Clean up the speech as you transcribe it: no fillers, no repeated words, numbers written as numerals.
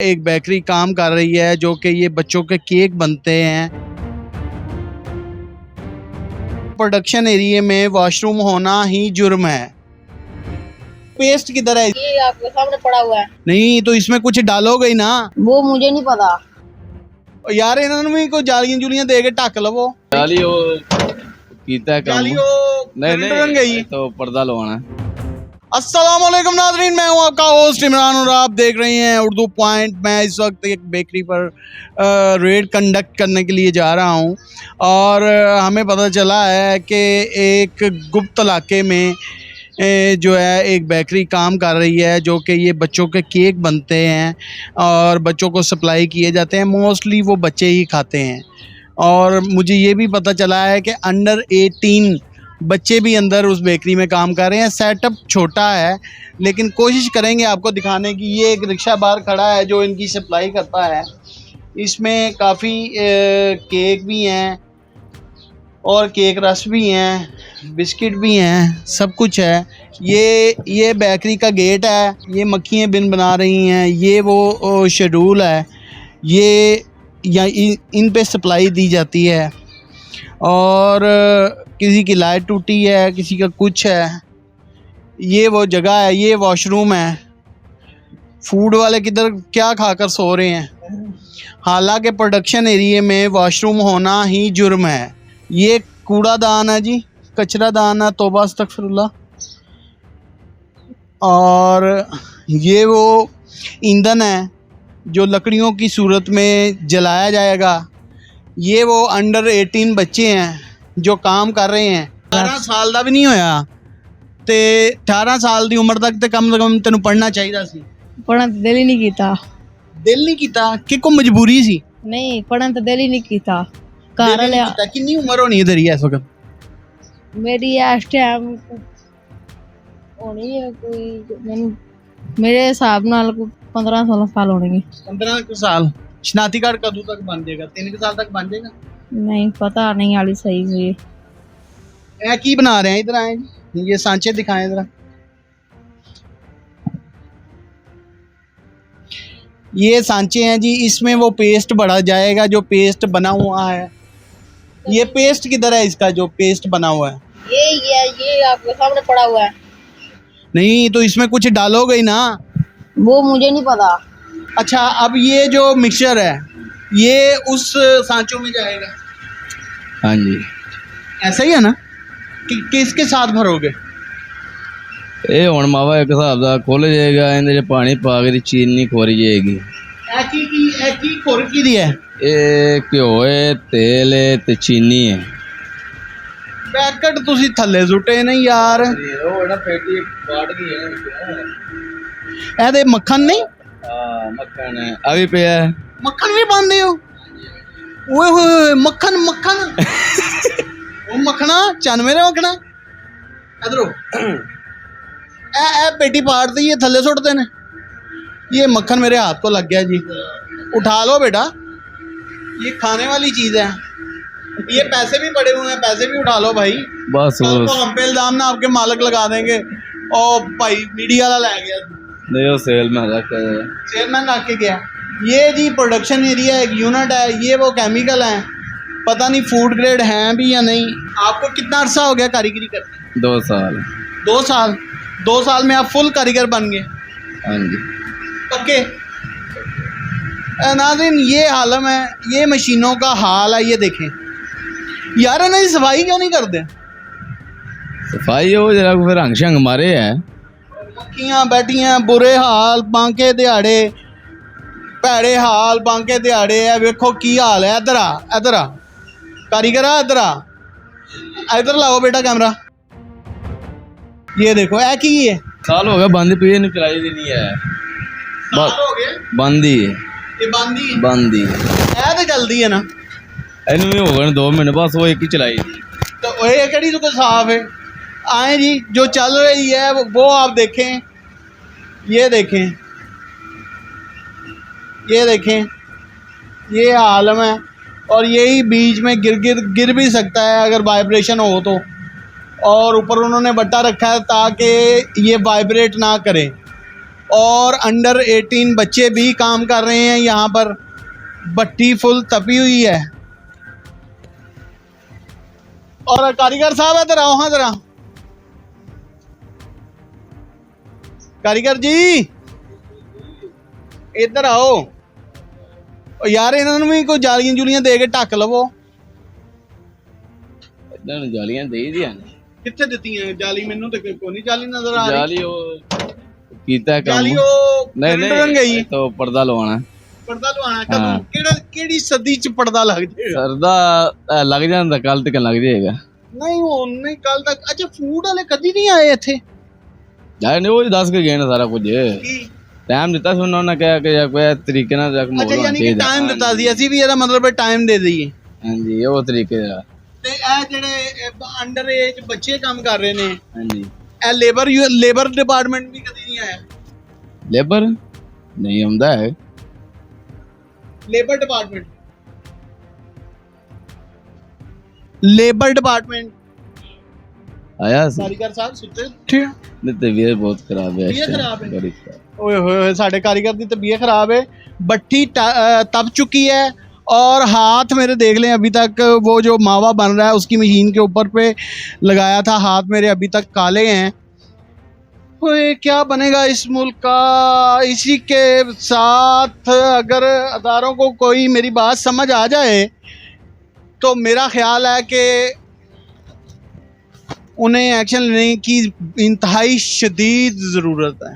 एक बेकरी काम कर रही है जो कि ये बच्चों के केक बनते हैं। प्रोडक्शन एरिया में वॉशरूम होना ही जुर्म है। पेस्ट किधर है? ये आपके सामने पड़ा हुआ है। नहीं तो इसमें कुछ डालोगे ही ना। वो मुझे नहीं पता यार इन्होंने भी कोई जालियां जुलियां दे के ढक लवो। जाली वो कीता काम जाली वो नहीं गई तो पर्दा लवाना है। अस्सलाम वालेकुम नाज़रीन, मैं हूं आपका होस्ट इमरान और आप देख रहे हैं उर्दू पॉइंट। मैं इस वक्त एक बेकरी पर रेड कंडक्ट करने के लिए जा रहा हूं और हमें पता चला है कि एक गुप्त इलाके में जो है एक बेकरी काम कर रही है जो कि ये बच्चों के केक बनते हैं और बच्चों को सप्लाई किए जाते हैं। मोस्टली वो बच्चे ही खाते हैं और मुझे ये भी पता चला है कि अंडर 18 बच्चे भी अंदर उस बेकरी में काम कर रहे हैं। सेटअप छोटा है लेकिन कोशिश करेंगे आपको दिखाने की। ये एक रिक्शा बाहर खड़ा है जो इनकी सप्लाई करता है। इसमें काफ़ी केक भी हैं और केक रस भी हैं, बिस्किट भी हैं, सब कुछ है। ये बेकरी का गेट है। ये मक्खियाँ बिन बना रही हैं। ये वो शेड्यूल है। ये या इन पे सप्लाई दी जाती है और किसी की लाइट टूटी है, किसी का कुछ है। ये वो जगह है, ये वॉशरूम है। फूड वाले किधर क्या खाकर सो रहे हैं। हालांकि प्रोडक्शन एरिया में वॉशरूम होना ही जुर्म है। ये कूड़ादान है जी, कचरा दान है, तौबा अस्तगफिरुल्लाह। और ये वो ईंधन है जो लकड़ियों की सूरत में जलाया जाएगा। ये वो अंडर 18 बच्चे हैं जो काम कर रहे हैं। 18 साल का भी नहीं होया ते 18 साल की उम्र तक तो कम से कम तेन पढ़ना चाहिए सी। पढ़न तो दिल ही नहीं कीता। दिल नहीं कीता कि को मजबूरी सी? नहीं पढ़न तो दिल ही नहीं कीता। दिल घर नहीं लिया कीता। कितनी उम्र होनी है तेरी इस वक्त? मेरी इस टाइम होनी है कोई मेरे हिसाब नाल 15-16 साल होने। 15 साल। शनाती कार्ड कदों तक बन जाएगा? 3 साल तक बन जाएगा? नहीं पता नहीं आली सही हुई। ए की बना रहे हैं? इधर आए जी, ये सांचे दिखाएं जरा। ये सांचे हैं जी, इसमें वो पेस्ट बढ़ा जाएगा जो पेस्ट बना हुआ है। ये पेस्ट किधर है इसका जो पेस्ट बना हुआ है? ये आपके सामने पड़ा हुआ है। नहीं तो इसमें कुछ डालोगे ही ना। वो मुझे नहीं पता। अच्छा, अब ये जो मिक्सचर है ये उस सांचों में जाएगा? हाँ जी, ऐसा ही है ना कि किसके साथ भरोगे? ये हुण मावा एक हिसाब दा खुल जाएगा। इहदे च पानी पा के चीनी खोरी जाएगी। की खोर की दी है? ये घ्यो है, तेल है ते चीनी है। पैकेट तुसी थल्ले सुटे नहीं यार। ਉਹ ਨਾ ਪੇਟੀ ਪਾੜ ਗਈ ਹੈ ਇਹਦੇ ਮੱਖਣ ਨਹੀਂ? ਹਾਂ ਮੱਖਣ ਹੈ ਆ ਵੀ ਪਿਆ ਹੈ। ਮੱਖਣ ਵੀ ਪਾਉਂਦੇ ਹੋ? ਓਏ ਹੋਏ ਮੱਖਣ ਮੱਖਣ ਉਹ ਮੱਖਣਾ ਚੰਨ ਮੇਰੇ ਮੱਖਣਾ ਇਧਰੋਂ ਇਹ पेटी पाड़ते ये थल्ले सुटते ने। ये मक्खन मेरे हाथ को लग गया जी। उठा लो बेटा, ये खाने वाली चीज़ है। ये पैसे भी पड़े हुए हैं, पैसे भी उठा लो भाई। बस कल को हम पे इल्जाम ना आपके मालिक लगा देंगे और भाई मीडिया वाला लै गया। नहीं वो सेल में रख चेयरमैन रख के गया। ये जी प्रोडक्शन एरिया एक यूनिट है। ये वो केमिकल हैं, पता नहीं फूड ग्रेड हैं भी या नहीं। आपको कितना अरसा हो गया कारीगरी करते? 2 साल। 2 साल। 2 साल में आप फुल कारीगर बन गए? हाँ जी पक्के। नाज़रीन ये हालम है, ये मशीनों का हाल है। ये देखें यार, ना सफाई क्यों नहीं करते? सफाई हो जरा फिर रंग शंग मारे है। मक्खियां बैठी हैं, बुरे हाल, बांके दिहाड़े, भैड़े हाल, बांके दिहाड़े है। वेखो की हाल है। इधर आ, इधर आ कारीगर आ, इधर आ, इधर लाओ बेटा कैमरा। ये देखो ऐ की है। साल हो गया बंद पी नहीं चलाई दी नहीं है। साल हो गए बंद ही है। ये बंद ही बंद ही ऐ तो चलती है ना। इनमें भी हो गए 2 महीने बस वो एक ही चलाई थी। तो ये कड़ी तो साफ है। आए जी, जो चल रही है वो आप देखें। ये देखें, ये देखें, ये आलम है। और यही बीच में गिर भी सकता है अगर वाइब्रेशन हो तो। और ऊपर उन्होंने बट्टा रखा है ताकि ये वाइब्रेट ना करे। और अंडर 18 बच्चे भी काम कर रहे हैं यहाँ पर। भट्टी फुल तपी हुई है। और कारीगर साहब इधर आओ, हाँ जरा, कारीगर जी इधर आओ। और यार इन्होंने भी कोई जालियां जुलियां दे के ढक लवो। इधर जालियां दे दिया ने कितने दिती हैं जाली? मैनू तो कोई नहीं जाली नजर आ रही। जाली वो कीता काम जाली वो नहीं नहीं गई तो पर्दा लवाना पर्दा लवाना कदों? केड़ी सदी च पर्दा लग जाएगा? सरदा लग जांदा, कल तक लग जाएगा। नहीं वो नहीं कल तक। अच्छा फूड वाले कदी नहीं आए इत्थे? यार नहीं वो दस के गए ना सारा कुछ टाइम दिता ਸੀ ਉਹਨਾਂ ਨੇ ਕਿਹਾ ਕਿ ਕੋਈ ਤਰੀਕੇ ਨਾਲ ਜਾ ਕੇ अच्छा ਮੋੜਨਾ यानी कि ਚਾਹੀਦਾ। टाइम दिता सी, ਅਸੀਂ ਵੀ ਇਹਦਾ ਮਤਲਬ ਹੈ ਟਾਈਮ ਦੇ ਦਈਏ। ਹਾਂਜੀ ਉਹ ਤਰੀਕੇ ਦਾ। ਤੇ ਇਹ ਜਿਹੜੇ ਅੰਡਰ ਏਜ ਬੱਚੇ ਕੰਮ ਕਰ ਰਹੇ ਨੇ, ਹਾਂਜੀ ਇਹ ਲੇਬਰ ਡਿਪਾਰਟਮੈਂਟ ਵੀ ਕਦੀ ਨਹੀਂ ਆਇਆ? ਲੇਬਰ ਨਹੀਂ ਆਉਂਦਾ ਹੈ। ਲੇਬਰ ਡਿਪਾਰਟਮੈਂਟ ਆਇਆ ਸੀ। ਕਾਰੀਗਰ ਸਾਹਿਬ ਸੁੱਤੇ ਉੱਠੇ ਆ? ਨਹੀਂ ਤਬੀਅਤ ਬਹੁਤ ਖਰਾਬ ਹੈ। तबीयत खराब है? बड़ी खराब। ओए होए साढ़े कारीगर की तबीयत खराब है। भट्टी तप चुकी है और हाथ मेरे देख लें अभी तक वो जो मावा बन रहा है उसकी मशीन के ऊपर पे लगाया था, हाथ मेरे अभी तक काले हैं। ओए क्या बनेगा इस मुल्क का? इसी के साथ अगर अदारों को कोई मेरी बात समझ आ जाए तो मेरा ख्याल है कि उन्हें एक्शन लेने की इंतहाई शदीद ज़रूरत है।